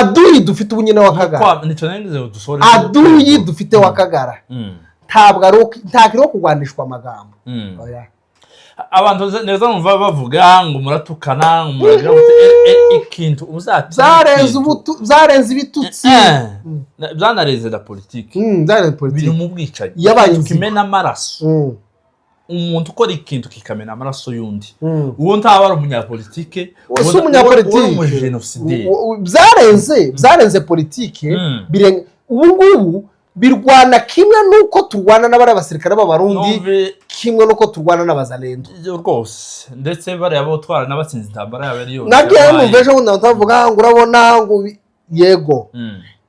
aduyi dufite ubunyene wa Akagara aduyi dufite wa Akagara ntabwo ari ntakiriho kugwanishwa amagambo oya abantu neza numva bavuga ngo muratukana ngo muragira ikintu uzati zarenze ibitutsi byanareze la politique biri mu bwicanyi kimena amaraso umuntu ukora ikintu kikamena amaraso yundi uwo ntaba ari umunyapolitike umunyapolitike byarenze politike ubu birwana kimwe nuko turwana n'abari abasirikare b'abarundi kimwe nuko turwana n'abazalendo rwose ndetse bari abo twara n'abatsinze intambara yabo ariyo nagiye numveje ngo ndavuga ngo urabona ngo yego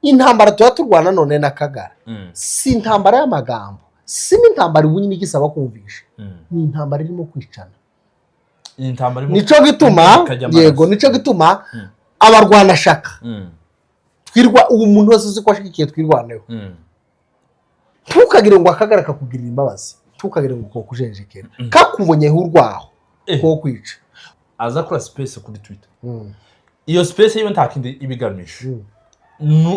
intambara turwana none na Akagara si intambara y'amagambo si intambara ubunyine igisaba kumvisha ni intambara irimo kwicana nico gituma yego nico gituma abarwana shaka twirwa ubu muntu wese uzi ko ashikiye twirwaneho tukagire ngo Akagara kakugirira imbabazi tukagire ngo ko kujenjekera kakubonyeho urwaho ko kwica aza kuri space kuri Twitter iyo space yiwe ntakindi ibiganisha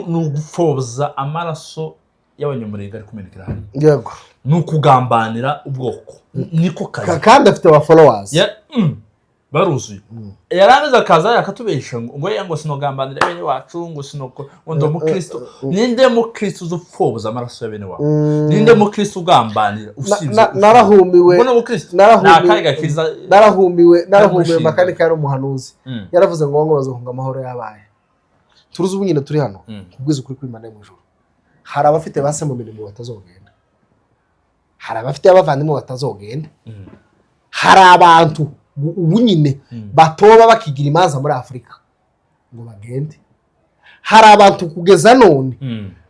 n'ugupfoza amaraso y'abanyamurenge ari kumenekera hano yego n'ukugambanira ubwoko niko kazi kandi afite aba followers baruzuye yarangiza akaza yakatubesha ngo sinogambanira bene wacu ngo sinoko ndo mukristo ninde mukristo uzupfoza amaraso ya bene wacu ninde mukristo ugambanira usibye narahumiwe mbona mukristo narahumiwe makanika yari umuhanuzi yaravuze ngo bazohunga amahoro yabaye turuzi ubunyine turi hano kubwiza ukuri kw'Imana mu ijuru hari abafite base mu mirimo batazogenda hari abafite abavandimwe batazogenda hari abantu ubunyine batoba bakigira imanza muri Afrika ngo bagende hari abantu kugeza none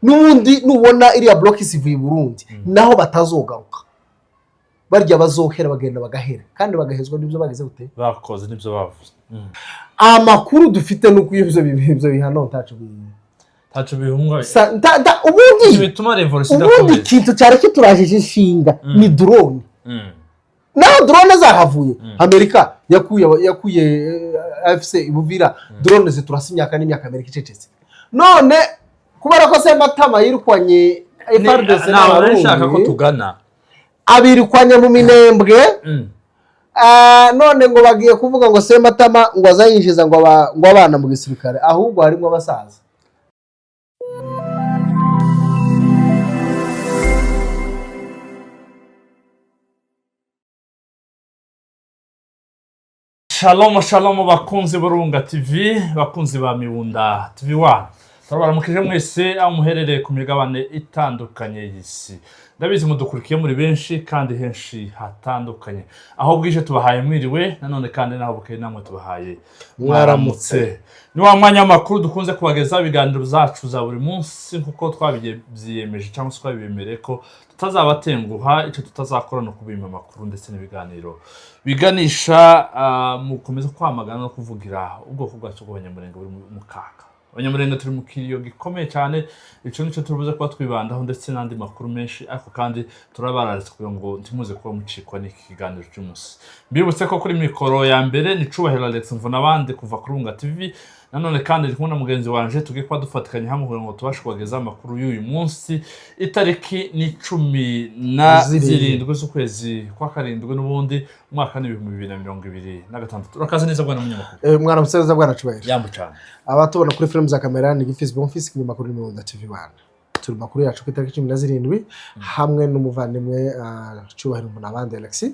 n'ubundi nubona iriya block isivuye Burundi naho batazogaruka barya bazohera bagenda bagahera kandi bagahezwa n'ibyo bageze gute bakoze n'ibyo bavuze amakuru dufite nuko ibyo bihano ntacu bihumwa ubundi bituma revolution ubundi kintu cyari kiturajije inshinga ni drone na drone zahavuye Amerika yakuye AFC ibuvira drone ziturasa imyaka n'imyaka Amerika icecetse none kubera ko se matama yirukwanye FARDC n'abarushaka ko tugana abirikwanye mu minembwe none ngo bagiye kuvuga ngo se matama ngo azayinjiza ngo abana mu gisirikare ahubwo harimo abasaza Shalom bakunzi Urubunga TV bakunzi ba Miwunda TV 1 turabaramukije mwese aho muherereye ku migabane itandukanye y'isi ndabizi mudukurikiye muri benshi kandi henshi hatandukanye aho bwije tubahaye mwiriwe nanone kandi naho bukeye namwe tubahaye mwaramutse ni wa mwanya makuru dukunze kubageza ibiganiro zacu za buri munsi nkuko twabyiyemeje cyangwa se twabibemereye ko tutazabatenguha icyo tutazakora no kubima makuru ndetse n'ibiganiro biganisha mukomeza kwamagana no kuvugira ubwoko bwacu bw'abanyamurenge buri mu kaga abanyamurenge turi mu kiriyo gikomeye cyane ico nico turubuze kuba twibandaho ndetse n'andi makuru menshi ariko kandi turabararitse kugira ngo ntimuze kuba mucikwa n'iki kiganiro cy'umunsi mbibutse ko kuri mikoro ya mbere ni Cubahiro Alex mvuna abandi kuva kuri Urubunga TV nanone kandi ndi kumwe na mugenzi wanje tugiye kwa dufatikanye hamwe kugira ngo tubashe kubageza amakuru y'uyu munsi itariki ni 17 z'ukwezi kwa karindwi n'ubundi umwaka ni 2026 urakaze neza bwana munyamakuru mwana museza bwana Cubahiro yambu cyane abatubona kuri film za kamera ni Facebook ni makuru ni Miwunda TV 1 turi makuru yacu ku itariki 17 hamwe n'umuvandimwe Cubahiro mbona abandi Alex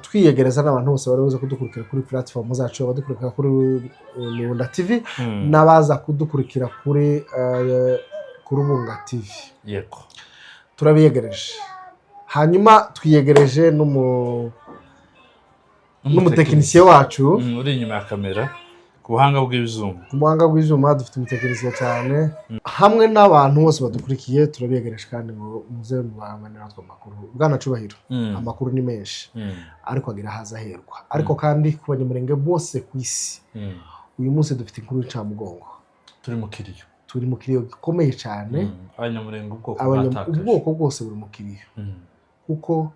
twiyegereza n'abantu bose bari buze kudukurikira kuri platform zacu badukurikira kuri Miwunda TV nabaza kudukurikira kuri Urubunga TV yego turabiyegereje hanyuma twiyegereje n'umutekinisiye wacu uri inyuma ya kamera ku buhanga bw'ibyuma dufite umutekinisiye cyane hamwe n'abantu bose badukurikiye turabiyegereje kandi ngo muze mubamanira natwe amakuru bwana Cubahiro amakuru ni menshi ariko agira haza herwa ariko kandi ku banyamurenge bose ku isi uyu munsi dufite inkuru y'incamugongo turi mu kiriyo gikomeye cyane abanyamurenge ubwoko bwose buri mu kiriyo kuko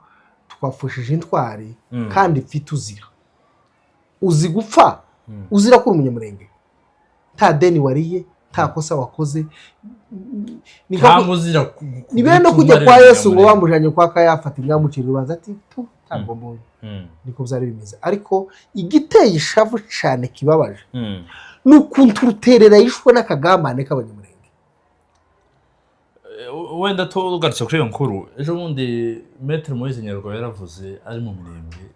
twafushije intwari kandi mfite uzi gupfa uzira ko umunyamurenge nta deni wariye nta kosa wakoze ni bene no kujya kwa Yesu ngo bamujanye kwa Kayafa ngamucira ubanza ati ntabwo mbonye niko byari bimeze ariko igiteye ishavu cyane kibabaje n'ukuntu ruterera yishwe n'akagambane k'abanyamurenge. Wenda tugarutse kuri iyo nkuru ejo bundi Maître Moise Nyarwaya yaravuze ari mu Minembwe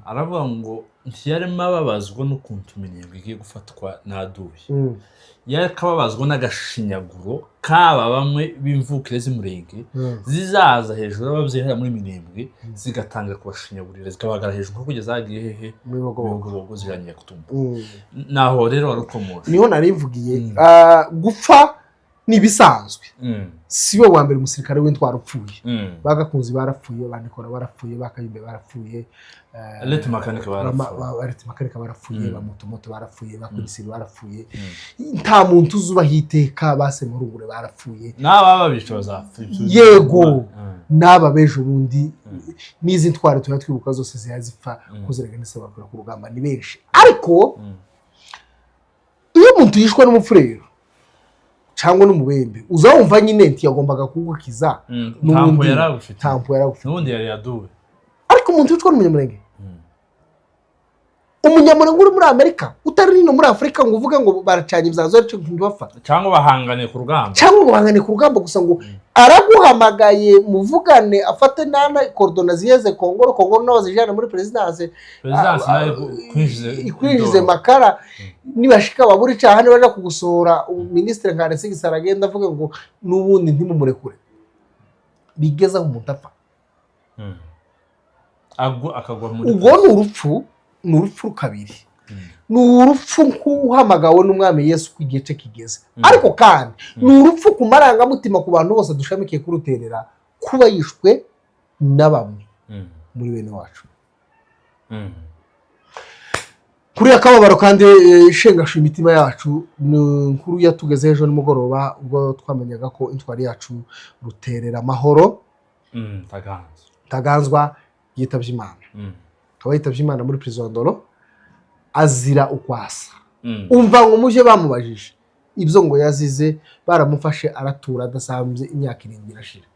aravuga ngo ntiyarimo ababazwa n'ukuntu Minembwe igiye gufatwa n'aduye yakababazwa n'agashinyaguro kaba bamwe b'imvukire z'Umurenge zizaza hejuru y'abavyeyi muri Minembwe zigatangira kubashinyagurira zikabagara hejuru kugeza agiye hehe mu ziranye kutumba naho rero warukomoje niho narivugiye gupfa nibisanzwe siwe wa mbere umusirikare w'intwaro upfuye bagakunzi barapfuye bandikora barapfuye bakayimbe barapfuye Leti makanika barapfuye bamutomoto barapfuye bakurisiri barapfuye nta muntu uzuba hiteka base mu rugure barapfuye n'aba babishoza yego n'aba bejo bundi nizi ntware tuya twibuka zose ziyazipfa kuzerega n'isabakora ku rugamba ni benshi ariko iyo umuntu yishwe n'umufurero cyangwa n'umubembe uzawumva nyine nti yagombaga kugukiza tampo yaragufite n'undi yari yaduwe ariko umuntu wicwa n'umunyamurenge umunyamurenge uri muri Amerika utari no muri Afrika ngo uvuga ngo baracanye ibyazo ariko ntibapfa cyangwa bahangane ku rugamba gusa ngo araguhamagaye muvugane afate nana coordonnées ziyeze Kongoro n'abazijana muri presidence nayo kwinjize makara nibashika baburi cyaha ne baje kugusohora ministre Nkaresi gisaragenda avuga ngo nubundi ntimumurekure bigeza mu mutapfa akagwa muri ubwo n'urupfu kabiri n'urupfu kuhamagawe n'umwami Yesu kwigice kigeze ariko kandi n'urupfu kumaranga mutima ku bantu bose dushamikiye kuruterera kuba yishwe n'abamwe muri bene wacu kuri akababaro kandi ishengasho imitima yacu nkuru yatugeze ejo nimugoroba ubwo twamenyaga ko intwari yacu ruterera amahoro taganzwa yitavye Imana yitavye Imana muri prison Ndoro azira ukwasa umva ngo muje bamubajije ibyo ngo yazize baramufashe aratura adasanzwe imyaka 7 irashira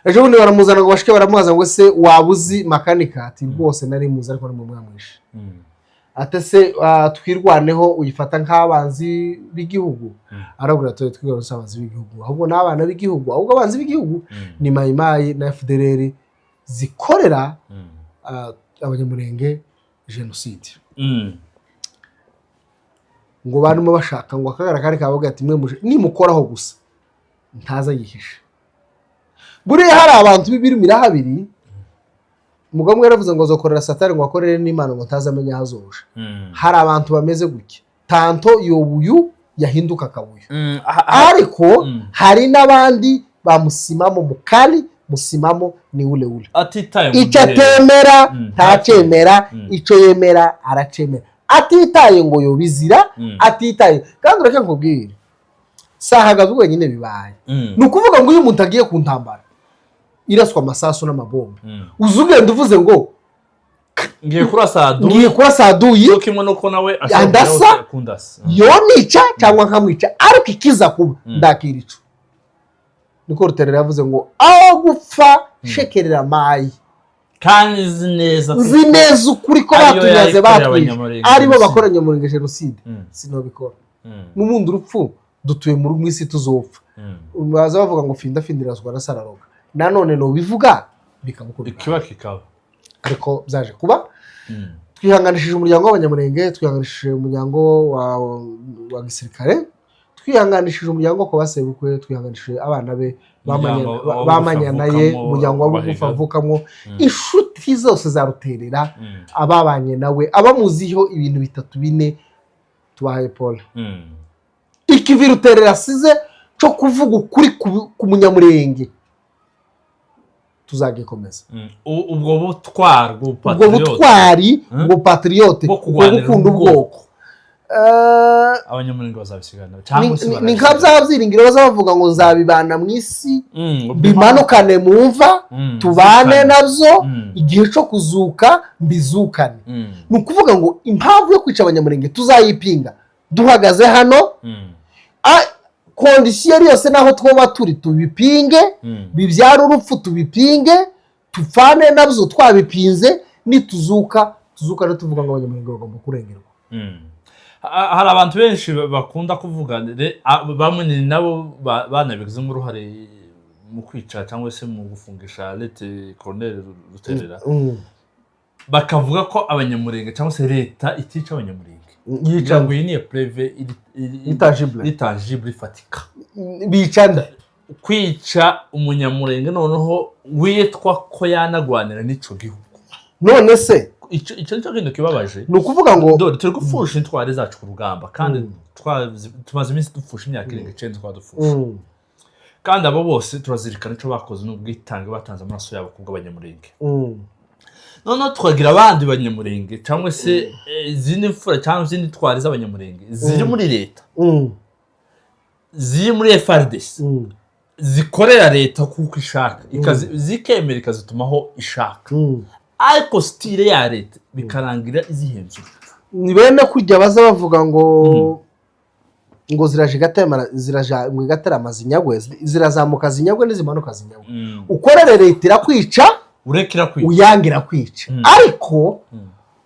ejo bundi baramuzana ngo bashike baramubaza ngo se wabuzi makanika ati rwose nari muzi ariko mu mwamwishe atese twirwaneho uyifata nk'abanzi b'igihugu arabura twirwaneho abanzi b'igihugu ahubwo n'abana b'igihugu ahubwo abanzi b'igihugu ni mayimayi na FDLR zikorera abanyamurenge genocide ngo barimo bashaka ngo Akagara kari kavuga ati mwe nimukoraho gusa ntaza yihisha buriya hari abantu bibiri habiri mugabo yaravuze ngo azokorera Satani ngo akorere n'Imana ngo ntazamenya hazoje hari abantu bameze gutya tanto yobuyu yahinduka kabuyu ariko hari n'abandi bamusimamo mukali musimamo ni ule icyo atemera ntacemera icyo yemera aracemera atitaye ngo yobizira atitaye kandi ureke nkubwire sahagaze wenyine bibaye nukuvuga ngo uyu muntu agiye ku ntambara iraswa amasasu n'amabomba uzugenda uvuze ngo ngiye kurasa aduyi yo kimwe nuko nawe ashaka kundasa yonica cyangwa nkamwica ariko ikiza kuba ndakirico niko ruterera yavuze ngo aho gupfa shekerera mayi kandi zineza ukuri ko batunyaze batwishe aribo bakoranye muri genocide sinobikora n'ubundi urupfu dutuye muri mwisi tuzopfa baza bavuga ngo findirazwa na sararoga nanone no bivuga bikamukura kikaba ariko byaje kuba twihanganishije umuryango w'abanyamurenge twihanganishije umuryango wa gisirikare twihanganishije umuryango ko basebukwe twihanganishije abana be bamanyanaye umuryango w'abugufa avukamo inshuti zose zaruterera ababanye nawe abamuziho ibintu 3-4 tubahaye Paul ikivi ruterera size cyo kuvuga ukuri ku munyamurenge tuzagikomeza ubwo butwari ubwo patriote gukunda ubwoko abanyamurenge bazabisigana ni nka byabyiringiro bazavuga ngo nzabibana mu isi bimanukane mumva tubane nabyo igihe cyo kuzuka mbizukane ni ukuvuga ngo impamvu yo kwica abanyamurenge tuzayipinga duhagaze hano kondisiyo yose naho twoba turi tubipinge bibyara urupfu tubipinge tupfane nabyo twabipinze nituzuka no tuvuga ngo abanyamurenge bagomba kurengerwa. Hari abantu benshi bakunda kuvuga bamwe ni nabo banabigizemo uruhare mu kwica cyangwa se mu gufungisha Lete Colonel Ruterera bakavuga ko abanyamurenge cyangwa se leta itica abanyamurenge yica ngo iyi ni preve intangible ifatika bicanda kwica umunyamurenge noneho witwa ko yanagwanira n'ico gihugu. None se icyo nicyo kintu kibabaje ni ukuvuga ngo dore turi gupfusha intwari zacu ku rugamba kandi tumaze iminsi dupfusha imyaka irenga 9 twadupfusha kandi abo bose turazirikana icyo bakoze n'ubwitange batanze amaraso yabo kubw'abanyamurenge. Noneho twagira abandi banyamurenge cyangwa se izindi mfura cyangwa izindi twari z'abanyamurenge ziri muri leta ziri muri FRDC zikorera leta kuko ishaka zikemera ikazitumaho ishaka ariko style ya leta bikarangira izihenzura. Ni bene kujya baza bavuga ngo ziraje gatera amazinyagwe zirazamuka zinyagwe n'izimanuka zinyagwe ukorere leta irakwica urekera kwica uyangira kwica ariko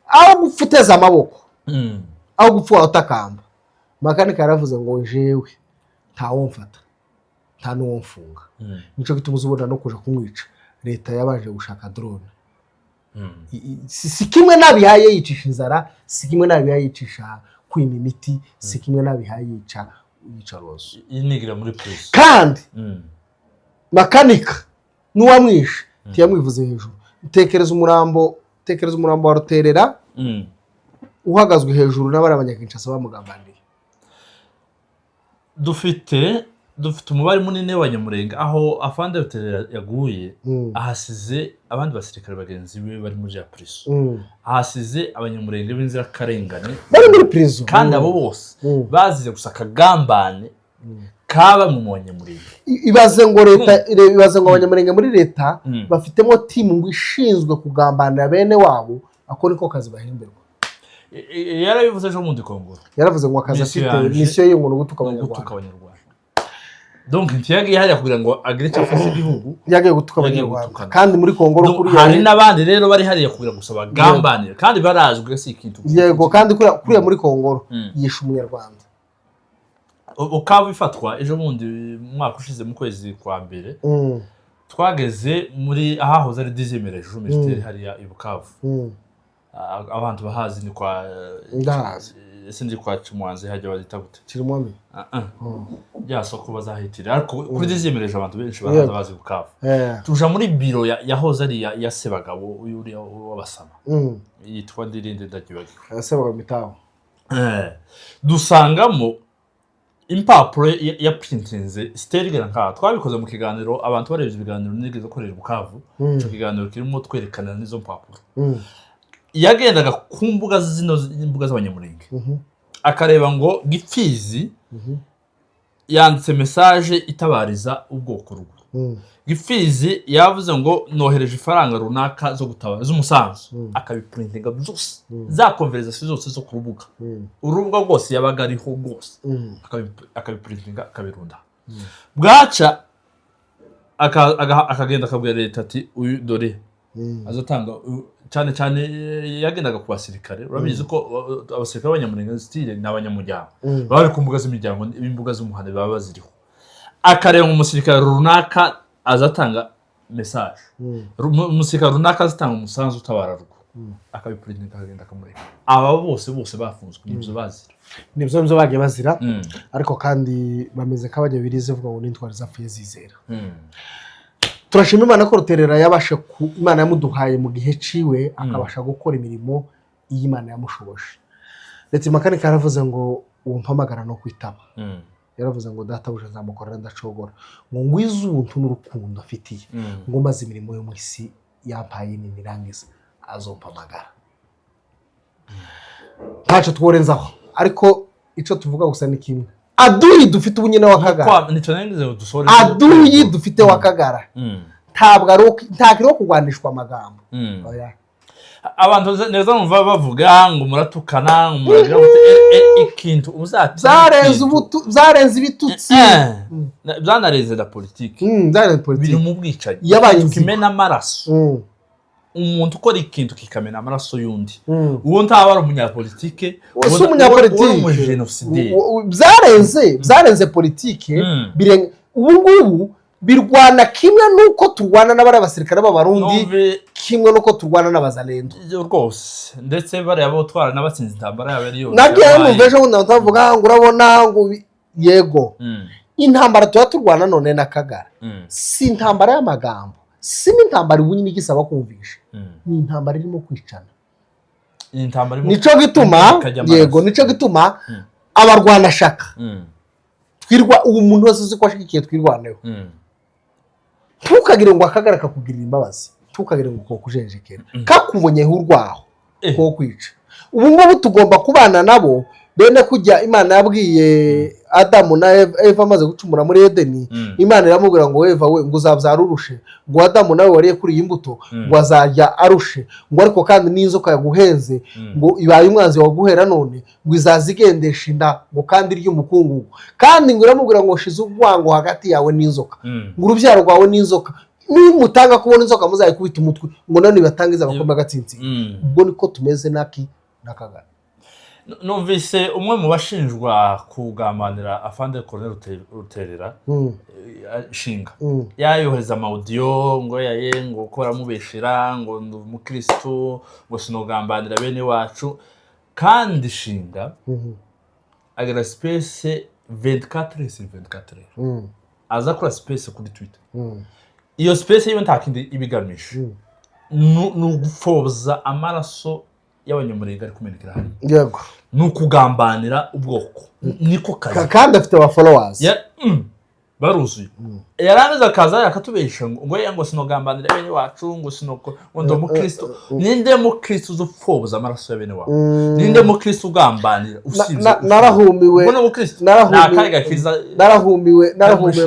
aho gufuteza amaboko aho gupfuwa utakamba makanika yaravuze ngo jewe ntawo mfata nta nuwo mfunga nico gituma uzubona no kuja kumwica leta yabaje gushaka drone si kimwe nabihaye yicisha inzara si kimwe nabihaye yicisha kwima imiti si kimwe nabihaye yica rozo inigira muri police kandi makanika nuwamwishe tiyamwivuze hejuru tekereza umurambo wa Ruterera uhagazwe hejuru n'abari abanyakinshasa bamugambaniye. Dufite umubare munini w'abanyamurenge aho afande Ruterera yaguye ahasize abandi basirikare bagenzi be bari muri ya prison ahasize abanyamurenge b'inzira karengane bari muri prison kandi abo bose bazize gusa Akagambane kaba mu banyamurenge. Ibaze ngo abanyamurenge muri leta bafitemo team ngo ishinzwe kugambanira bene wabo ako niko kazi bahemberwa. Yarabivuze ejo mundi Kongoro yaravuze ngo akazi afite mission yo ngo gutuka abanyarwanda donc ntiyagiye hariya kugira ngo agire icyo afashe igihugu yagiye gutuka abanyarwanda kandi muri Kongoro kuri hari n'abandi rero bari hariya kugira gusaba gambanira kandi barazwe si ikintu yego kandi kuri muri Kongoro yisha umunyarwanda ukaba ifatwa ejo bundi mwaka ushize mu kwezi kwa mbere twageze muri ahahoze ari 10e région militaire hariya i Bukavu abantu bahazi ni kwa sindi kwa Chimwanze hajya bazita gute Chirimwami soko bazahitira ariko kuri 10e région abantu benshi baraza bazi Bukavu tuja muri biro yahoze ari ya Sebagabo uri w'abasama yitwa Ndirinde ndagibagiwe Sebagabo mitaho dusangamo impapuro ya printinze sterigera nka twabikoze mu kiganiro abantu barebye ibiganiro nigeze gukorera Bukavu cyo kiganiro kirimo twerekana n'izo mpapuro yagendaga ku mbuga z'abanyamurenge akareba ngo Gipfizi yanditse message itabariza ubwoko rwo Gipfizi yavuze ngo nohereje ifaranga runaka zo gutabara z'umusanzu akabiprintinga byose za conversation zose zo ku rubuga rwose yabaga ariho rwose akabiprintinga akabirunda bwaca akagenda akabwira leta ati uyu dore azotanga cyane yagendaga ku basirikare urabizi ko abasirikare b'abanyamurenge style n'abanyamuryango bari ku mbuga z'imiryango n'imbuga z'umuhanda baba baziriho akareba umusirikare runaka azatanga message umusirikare runaka azatanga umusanzu utabara rwo akabiprintinga akagenda akamureka aba bose bafunzwe nibyo bagiye bazira ariko kandi bameze nk'abajya birize vuga ngo n'intwari zapfuye zizera. Turashima Imana ko Ruterera yabasha Imana yamuduhaye mu gihe ciwe akabasha gukora imirimo y'Imana yamushoboje. Ndetse makanika yaravuze ngo uwo mpamagara no kwitaba yaravuze ngo databuja nzamukorera ndacogora ngo ngwizuntu n'urukundo afitiye ngo maze imirimo yo mu isi yampaye n'imirangiza azompamagara ntacyo tworenzaho ariko ico tuvuga gusa ni kimwe aduyi dufite ubunyene w'Akagara aduyi dufite w'Akagara ntabwo ntakiriho kugwanishwa amagambo abantu neza numva bavuga ngo muratukana ngo muragira ikintu uzati byarenze ibitutsi byanareze la politique biri mu bwicanyi kimena amaraso umuntu ukora ikintu kikamena amaraso y'undi uwo ntaba ari umunyapolitike uwo umugenocide byarenze politike ubu ngubu birwana kimwe nuko turwana n'abari abasirikare b'abarundi kimwe nuko turwana n'abazalendo rwose ndetse bariya bo twara n'abatsinze intambara yabo ari yose nagiye numveje ngo ndavuga ngo urabona ngo yego intambara tuba turwana none n'Akagara si intambara y'amagambo si n'intambara ubunyine igisaba kumvisha ni intambara irimo kwicana nico gituma abarwana shaka twirwa ubu umuntu wese uzi ko ashigikiye twirwaneho ntukagire ngo Akagara kakugirira imbabazi ntukagire ngo uko kujenjekera kakubonyeho urwaho ko kwica ubu ngubu tugomba kubana nabo bene kujya Imana yabwiye Adamu na Eva amaze gucumura muri Edeni Imana iramubwira ngo Eva we ngo uzabyara urushe ngo Adamu nawe wariye kuri iyi mbuto ngo azajya arushe ngo ariko kandi n'inzoka yaguhenze ngo ibaye umwanzi waguhera none ngo izazigendesha inda ngo kandi ry'umukungugu kandi ngo iramubwira ngo shize urwango hagati yawe n'inzoka ngo urubyaro rwawe n'inzoka nimutanga kubona inzoka muzayikubita umutwe ngo none batangiza abakombe gatsinzi ubwo niko tumeze n'Akagara. Numvise umwe mu bashinjwa kugambanira afande Colonel Ruterera shinga yayohereza amaudio ngo ngo ukora mubeshira ngo umukristo ngo sinogambanira bene wacu kandi shinga agira space 24/24 aza kora space kuri Twitter iyo space yiwe ntakindi ibigamisha nugupfobza amaraso y'abanyamurenge ari kumenekera hari yego nukugambanira ubwoko niko kazi kandi afite aba followers baruzuye yarangiza kaza yakatubesha ngo sinogambanira bene wacu ngo sinoko ndo mukristo ninde mukristo uzupfobza amaraso ya bene wacu ninde mukristo ugambanira usibye narahumiwe mbona mukristo nakariga kiza narahumiwe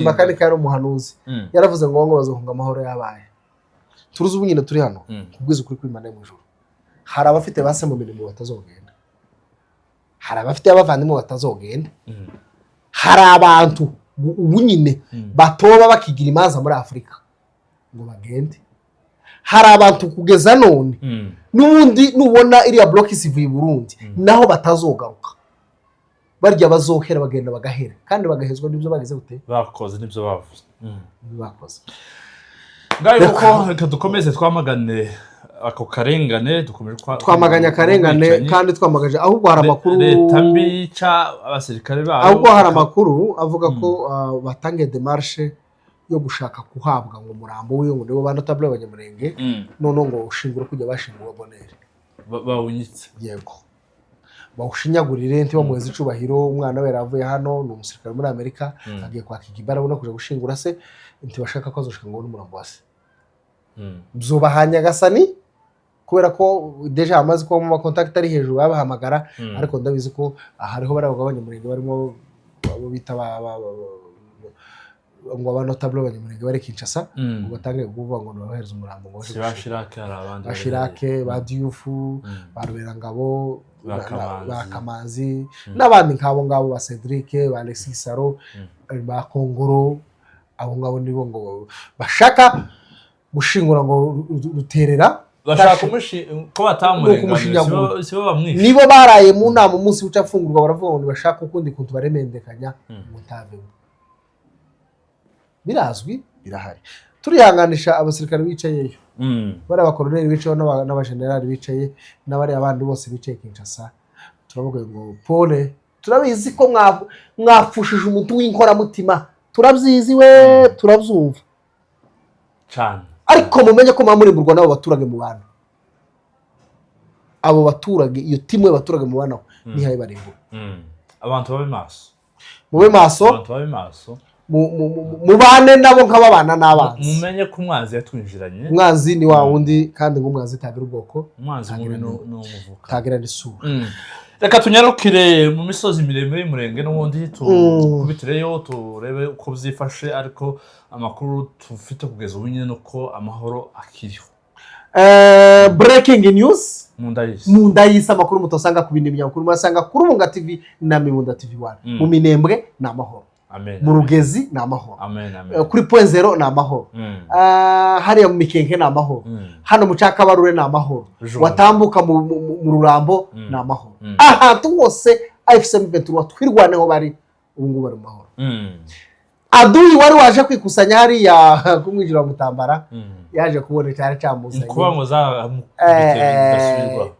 makanika yari umuhanuzi yaravuze ngo bazohunga amahoro yabaye turuzi ubunyine turi hano kubwiza ukuri kw'Imana mu ijuru hari abafite base mu mirimo batazogenda hari abafite abavandimwe batazogenda hari abantu ubu nyine batoba bakigira imanza muri Afurika ngo bagende hari abantu kugeza none n'ubundi nubona iriya block isivuye i Burundi naho batazogaruka barya bazohera bagenda bagahera kandi bagahezwa n'ibyo bageze gute bakoze n'ibyo bavuze bakoze ngayo ko dukomeze twamagane ako karengane dukomeje twamaganya karengane kandi twamagaje ahubwo hari amakuru leta mbica abasirikare babo ahubwo hari amakuru avuga ko batangiye démarche yo gushaka kuhabwa ngo murambo wiyo ngo nibo banotable abanyamurenge none ngo ushingura kujya bashingura bonere bawunyitse yego bawushinyagurire nti bamuheza icubahiro umwana we yaravuye hano ni umusirikare muri Amerika agiye kwa Kigibara no kuja gushingura se nti bashaka ko azoshika ngo n'umurambo wase bzobahanya gasani kubera ko deja amaze ko mu contact ari hejuru babahamagara ariko ndabizi ko hariho baravuga abanyamurenge barimo bita ngo abanotable abanyamurenge bari Kinshasa ngo batange kuvuga ngo bahereza umurambo ngo bashirake ba Diouf barubera ngabo bakamanzi n'abandi ngabo ba Cedric ba Alexis Saro ba Kongoro abo ngabo nibo ngo bashaka gushingura ngo Ruterera bashaka ko batamurenganira sibo bamwishe nibo baraye mu nama umunsi ucafungurwa baravuga ngo bashaka ukundi kuntu baremendekanya mutave birazwi birahari turihanganisha abasirikare bicayeyo bari abakoloneli bicaye n'abagenerali bicaye n'abari abandi bose bicaye Kinshasa turavuga ngo pole turabizi ko mwafushije umuntu w'inkoramutima turabyiziwe turabyumva cyane ariko mumenye ko mwamurimburwa n'abo baturage mu bantu abo baturage iyo timu y'abaturage mu bantu nihaye barimbura abantu babe maso mubane nabo nk'ababana n'abanzi mumenye ko umwanzi yatwinjiranye umwanzi ni wa wundi kandi ngo umwanzi tagira ubwoko umwanzi mubi no umuvuka tagira n'isura reka tunyarukire mu misozi miremire y'umurenge n'ubundi tukubitireyo turebe uko byifashe ariko amakuru tufite kugeza ubu nyine nuko amahoro akiriho breaking news mu nda y'isi amakuru mutosanga ku bindi binyamakuru mwasanga kuri Urubunga TV na Mibunda TV1 mu Minembwe ni amahoro mu Rugezi ni amahoro kuri point zero ni amahoro hariya mu Mikenke ni amahoro hano mu Cakabarure ni amahoro watambuka mu Rurambo ni amahoro ahantu hose AFC/M23 twirwaneho bari ubu ngubu bari mu mahoro Adui wari waje kwikusanya hariya kumwijira Mutambara yaje kubona cyane cyamuzanye kuba muza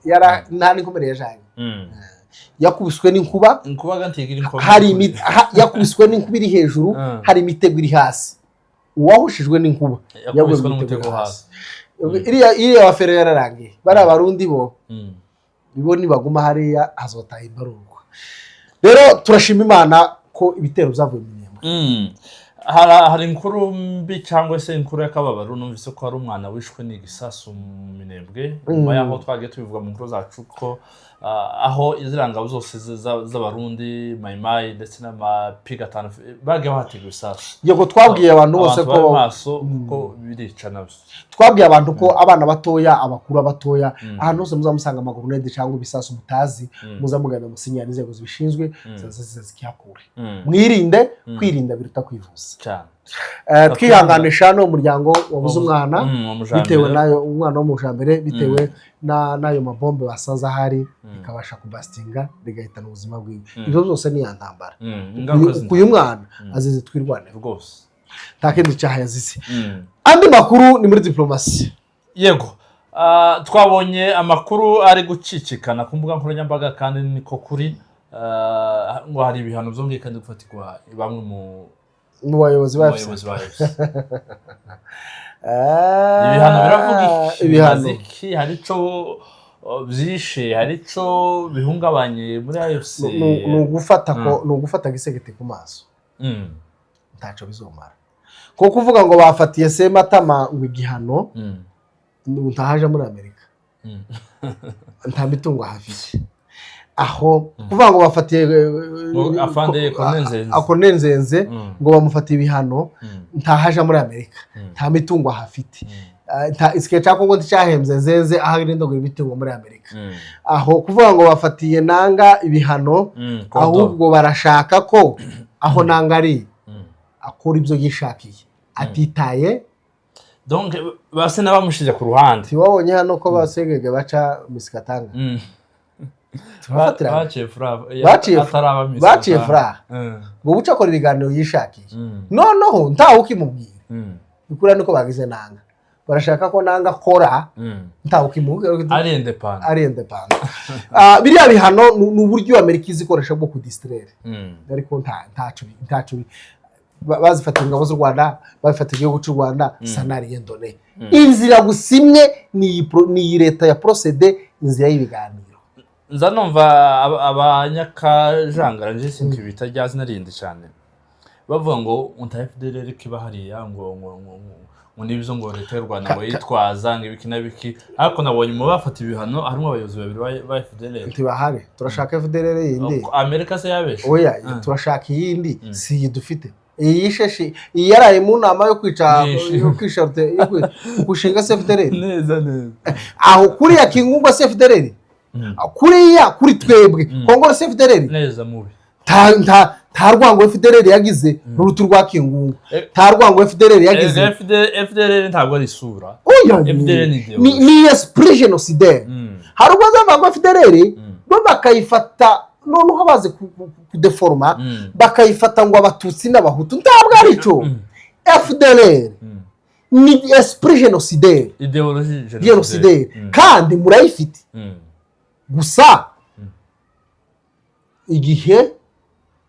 yara nani komere yajanye yakubiswe n'inkuba gantigira inkuba hari yakubiswe n'inkuba iri hejuru hari imitego iri hasi uwahushijwe n'inkuba yakubiswe n'umutego hasi iriya wafere yararangiye bari abarundi bo bibo nibaguma hariya hazotaha imbarurwa rero turashima Imana ko ibitero byavuye mu Minembwe hari inkuru mbi cyangwa se inkuru y'akababaro numvise ko hari umwana wishwe n'igisasu mu Minembwe nyuma yaho twagiye tubivuga mu nkuru zacu ko aho izirangabo zose z'abarundi mayimayi ndetse n'amapigatano bagiye bahategura isasu yego twabwiye abantu bose ko birica nabyo twabwiye abantu ko abana batoya abakuru batoya ahantu hose muzamusanga amagurunede cyangwa ibisasu mutazi muzamugana musinyana inzego zibishinzwe zikiyakure mwirinde kwirinda biruta kwivuza cyane twihanganisha no umuryango wabuze umwana bitewe nayo umwana wo mu jambere bitewe nayo mabombe basaza hari ikabasha kubastinga rigahitana ubuzima bwiwe ibyo byose ni yantambara uyu mwana azize twirwane rwose takindi cyaha yazize andi makuru ni muri diplomasi yego twabonye amakuru ari gucicikana ku mbuga nkoranyambaga kandi niko kuri ngo hari ibihano byumvikanye gufatirwa bamwe mu bayobozi bayo ibihano biravuga iki hari ico byishe hari ico bihungabanye muri AFC ni ugufata gisegete ku maso ntaco bizomara ko kuvuga ngo bafatiye Sematama ngo igihano ntahaje muri Amerika nta mitungo hafite aho kuvuga ngo bafatiye afande Konenzenze ngo bamufatiye ibihano ntahaje muri Amerika nta mitungo hafite isike cyako ngo cyahembye nzenze aho irindogura imitungo muri Amerika aho kuvuga ngo bafatiye nanga ibihano ahubwo barashaka ko aho nanga ari akora ibyo yishakiye atitaye donc base nabamushije ku ruhande tiwabonye hano ko basegege baca misikatanga baciye fura ngo buca akora ibiganiro yishakiye noneho ntawe ukimubwira bikura niko bagize nanga barashaka ko nanga akora ntawe ukimubwira ari independent biriya bihano ni uburyo Amerika izikoresha bwo kudistraire ariko ntacu bazifata ingabo z'u Rwanda bafata igihugu cy'u Rwanda sanari yendone inzira gusimwe ni leta ya procede inzira y'ibiganiro nza numva abanyakajangara nje sinki bitajya zinarinde cyane bavuga ngo unta FDLR kiba hariya ngo nibyo ngo leta y'u Rwanda ngo yitwaza ngo ibiki nabiki ariko nabonye mu bafata ibihano harimo abayobozi babiri ba FDLR ntibahare turashaka FDLR yindi Amerika se yabeshe oya turashaka yindi si dufite yisheshi yaraye mu nama yo kwisharte kushinga FDLR neza aho kuri ya kingungwa FDLR kuri twebwe Kongo FDLR neza mubi nta rwango FDLR yagize n'urutu rwa kingungu nta rwango FDLR yagize FDLR ntabwo ari isura FDLR ni esprit génocidaire hari ubwo ngo FDLR bo bakayifata noneho baze kudeforma bakayifata ngo abatutsi n'abahutu ntabwo ari cyo FDLR ni esprit génocidaire idéologie génocidaire kandi murayifite gusa igihe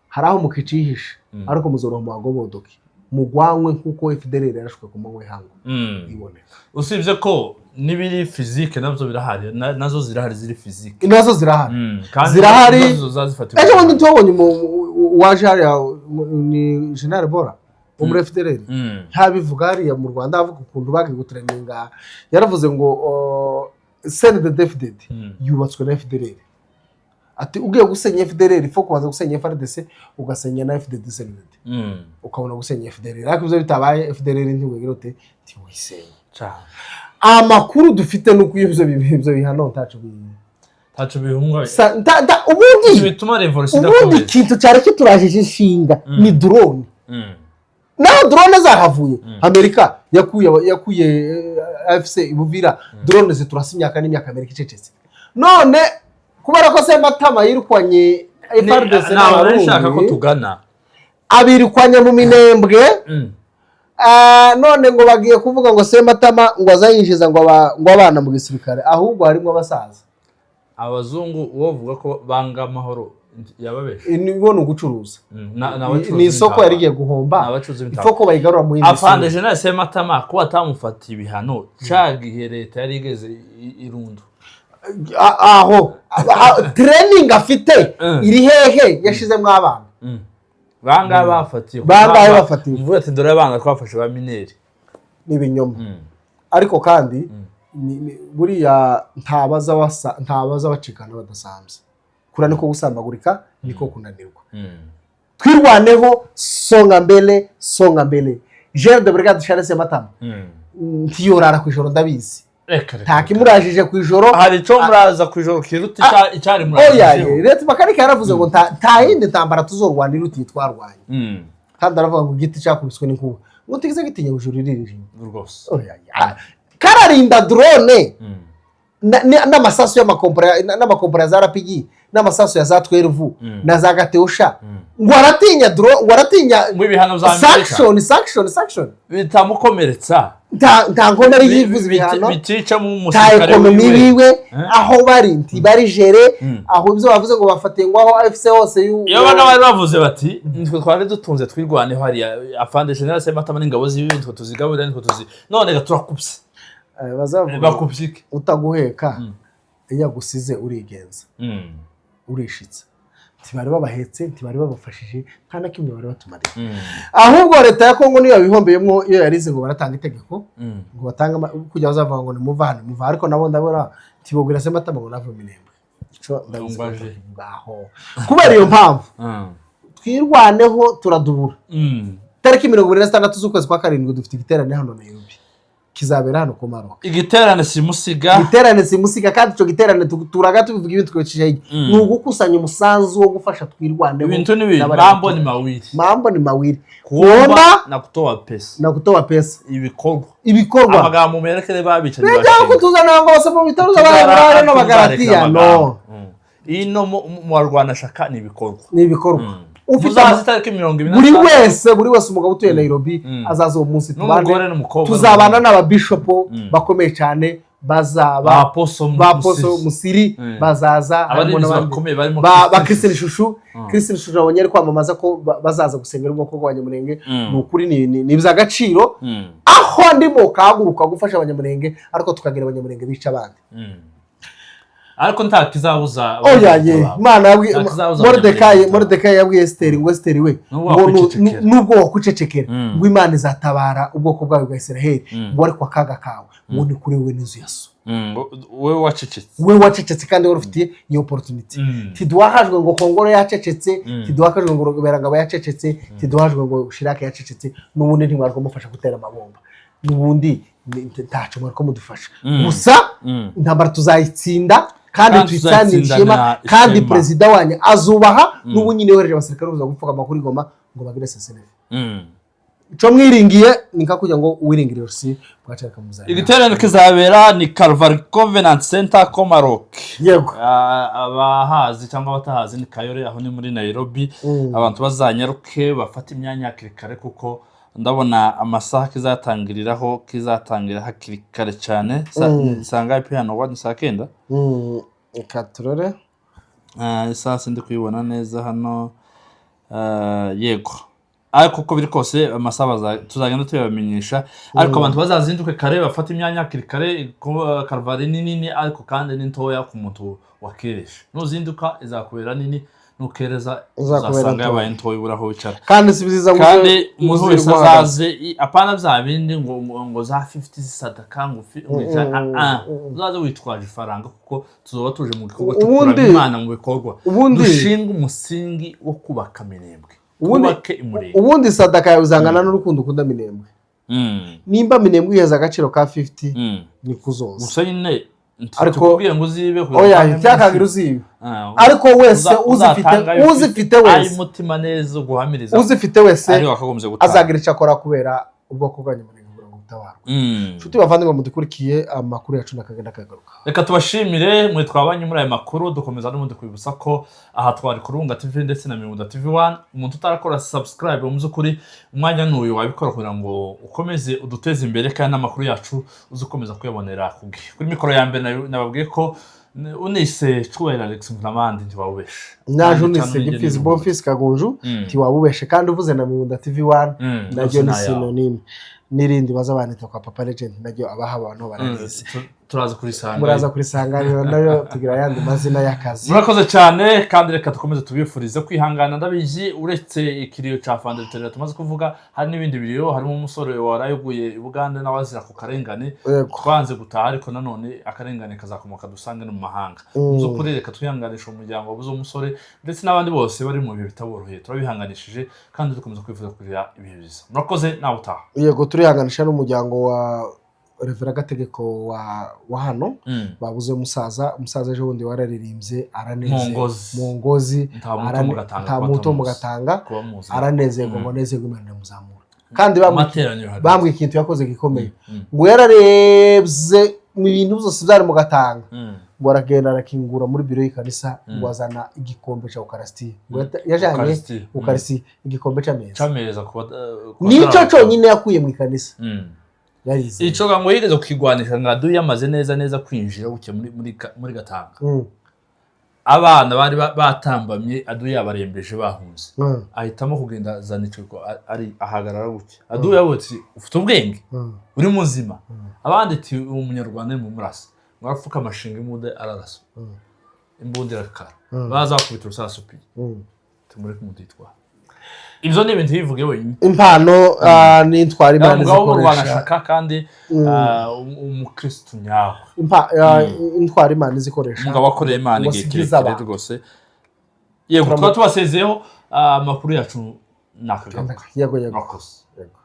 haraho mukicihisha ariko muzoro muhango bodoki mugwanwe nkuko FDLR yarashwe ku manywe hango iboneka usibye ko nibiri physique nabyo birahari nazo zirahari ziri physique nazo zirahari ejo bundi tubonye waje hari ni General Bora umure FDLR ntabivuga hariya mu Rwanda avuga ukuntu bagi gutreninga yaravuze ngo CNDD-FDD yubatswe na FDLR ati ugiye gusenya FDLR ifo kubanza gusenya FARDC ugasenya na FDD-CNDD ukabona gusenya FDLR ariko ibyo bitabaye FDLR ntiwegerote tiwisenya amakuru dufite nuko ibyo bihano tacu bihunga ubundi bituma revolution ubundi ikintu cyari kiturajije inshinga ni drone naho drone zahavuye Amerika yakuye AFC ibuvira drone ziturasa imyaka n'imyaka Amerika icecetse none kubera ko Sematama yirukwanye FARDC n'abarashaka ko tugana abirikwanye mu minembwe none ngo bagiye kuvuga ngo Sematama ngo azayinjiza ngo abana mu gisirikare ahubwo harimo abasaza abazungu uvuga ko banga amahoro yababeshe nibona ugucuruza ni isoko yarigiye guhomba ifoko bayigarura mu yindi afande General Sematama ko atamufatiye ibihano cagihe leta yari igeze irundu aho training afite iri hehe yashizemo abana banga bafatiye mvuga ati ndore abana twafashe ba mineri nibinyoma ariko kandi buriya ntabaza bacikana badasanzwe kurane ko gusambagurika niko kunanirwa twirwaneho songa mbele Jean de Brigade Charles Sematama ntiyorara ku ijoro ndabizi nta kimurajije ku ijoro hari cyo muraza ku ijoro kiruta icyari murajije leta makanika yaravuze ngo nta yindi ntambara tuzorwanira uti twarwanye kandi aravuga ngo igiti cyakubiswe n'inkuba ngo tigize gitinya ijoro riririje rwose kararinda drone n'amasasu y'amakompora za RPG n'amasasu ya za 12 na za Gateosha ngo aratinya drone ngo aratinya mu bihano za sanction bitamukomeretsa nta ngona ari yivuze ibihano bitica mu musirikare wiwe aho bari ntibari jere aho ibyo bavuze ngo bafatiye ngo aho AFC hose iyo bana bari bavuze bati nitwe twari dutunze twirwaneho hari afande General Sematama n'ingabo z'ibintu tuzigaburira nitwe none gaturakupse bakupyike utaguheka iyo gusize urigenza urishitse ntibari babahetse ntibari babafashije nta na kimwe bari batumariye ahubwo leta ya Kongo niyo yabihombeyemo iyo yarize ngo baratanga itegeko ngo batanga kujya bazavuga ngo ni muvane ariko nabo ndabona tibogura Sematama ngo nava minembwe ico ndabumbaje ngaho kubera iyo mpamvu twirwaneho turadubura tariki 26 z'ukwezi kwa 7 dufite igiterane hano Nairobi kizabera hano ku Maroc igiterane simusiga kandi cyo giterane turaga tubivuga ibintu twecije ni ugukusanya umusanzu wo gufasha twirwaneho ibintu ni mambo ni mawiri kuomba na kutoa pesa ibikorwa amagambo merekere babica nibyo kutuzana ngo bose mu bitaro z'abana no bagaratiya no ino mu Rwanda shaka ni ibikorwa ufite buri wese umugabo utuye Nairobi azaza uwo munsi tuzabana n'ababishopo bakomeye cyane bazaba baposo musiri bazaza ba Christine Shushu abonye ari kwamamaza ko bazaza gusengera ubwoko bw'abanyamurenge n'ukuri ni by'agaciro aho ndimo kaguruka gufasha abanyamurenge ariko tukagira abanyamurenge bica abandi ariko ntakizabuza Imana Mordecai yabwiye Esther ngo Esther we nubwo wakucecekera ngo Imana izatabara ubwoko bwawe bwa Israel ngo ariko akaga kawe ngo ni kuri we n'inzu yaso we wacecetse kandi wari ufitiye iyo opportunity tidwahajwe ngo Kongoro yacecetse tidwahajwe ngo Berangabo yacecetse tidwahajwe ngo Shirake yacecetse n'ubundi ntimwari kumufasha gutera amabomba n'ubundi ntacu mwari kumudufasha gusa intambara tuzayitsinda kandi tuyitsanishima kandi president wanyu azubaha n'ubu nyine yohereje abasirikare uza gupfuka amakuru igoma ngo bagire SSNF ico mwiringiye nikakujya ngo wiringire rusi bwacaka muzaya igiterane kizabera ni Calvary Covenant Center ko Maroc yego abahazi cyangwa batahazi ni Kayore aho ni muri Nairobi abantu bazanyaruke bafata imyanya kare kuko ndabona amasaha kizatangira hakiri kare cyane sanga ipi hano wa sakenda ikaturore sasa ndi kuyibona neza hano yego ariko uko biri kose amasaha tuzagenda tuyabamenyesha ariko abantu bazazinduke kare bafata imyanya hakiri kare Calvary nini ariko kandi ni ntoya ku muntu wakiresha nuzinduka izakubera nini nukereza uzasanga yabaye ntoyi buraho wicara kandi sibiziza kandi umuntu wese azaze apana byabindi ngo za 50 zisadaka ngo uzaze witwaje ifaranga kuko tuzoba tuje mu gikorwa tukura Imana mu bikorwa dushinga umusingi wo kubaka Minembwe kubake imurenge ubundi sadaka yawe uzangana n'urukundo ukunda Minembwe nimba minembwe iheza agaciro ka 50 ni kuzoza gusa nyine ariko kubwiye ngo uzibe oya cyakagira uzibe ariko wese uzifite wese ayi mutima neza guhamiriza uzifite wese ari wakagombye gutanga azagira icakora kubera ubwoko bwanyu muri gutabarwa nshuti bavandimwe mudukurikiye amakuru yacu nakagenda kagaruka reka tubashimire mwe twabanye muri aya makuru dukomeza n'ubundi kwibutsa ko aha twari ku Urubunga TV ndetse na Miwunda TV1 umuntu utarakora subscribe mu by'ukuri umwanya n'uyu wabikora kugira ngo ukomeze uduteze imbere kandi n'amakuru yacu uzukomeza kuyabonera kuri mikoro ya mbere nababwiye ko unise Cyubahiro Alex Mvunamandi ntiwabubeshe naje unise Gipfizi Bonfils Kagunju ntiwabubeshe kandi uvuze na Miwunda TV1 najyo ni synonyme nirindi bazabanita kwa Papa Legend najyo abaha abantu baragize muraza kurisanganira nayo tugira yandi mazina y'akazi murakoze cyane kandi reka dukomeze tubifurize kwihangana ndabizi uretse ikiriyo ca Fandeltere tumaze kuvuga hari n'ibindi biriyo harimo umusore warayoguye Uganda n'abazira ku karengane twanze gutaha ariko nanone akarengane kazakomoka dusange no mu mahanga muzo kuri reka twihanganisha umuryango wabuze umusore ndetse n'abandi bose bari mu bihe bitaboroheye turabihanganishije kandi dukomeza kwifuza kugira ibihe biza murakoze nawe utaha yego turihanganisha n'umuryango wa Revera Gategeko wa hano babuze umusaza ejo bundi wararirimbye araneze mu ngozi nta muto mugatanga aranezerwa ngo nezerwe Imana muzamura kandi bambwiye ikintu yakoze gikomeye ngo yararebye mu bintu byose byari mu gatanga ngo aragenda arakingura muri biro y'ikanisa ngo azana igikombe cya Eucharistie ngo yajanye Eucharistie igikombe cy'ameza nico cyonyine yakuye mu ikanisa ico ngo yireze kwigwanisha ngadu yamaze neza kwinjira buke muri gatanga abana bari batambamye adu yabarembeje bahunze ahitamo kugenda zanico ari ahagarara buke adu yabotse ufite ubwenge uri muzima abandi ati umunyarwanda mu murasa ngapfuka amashinga imude ararasa imbundira kara baza bakubita urusasupiye tumure kumuditwa ibyo ni ibintu bivuge wenyine impano n'intwara Imana zikoresha kandi umukristo nyawe intwara Imana zikoresha umugabo akoreye Imana igihe kirekire rwose yego twaba tubasezeyeho amakuru yacu nakagaruka yego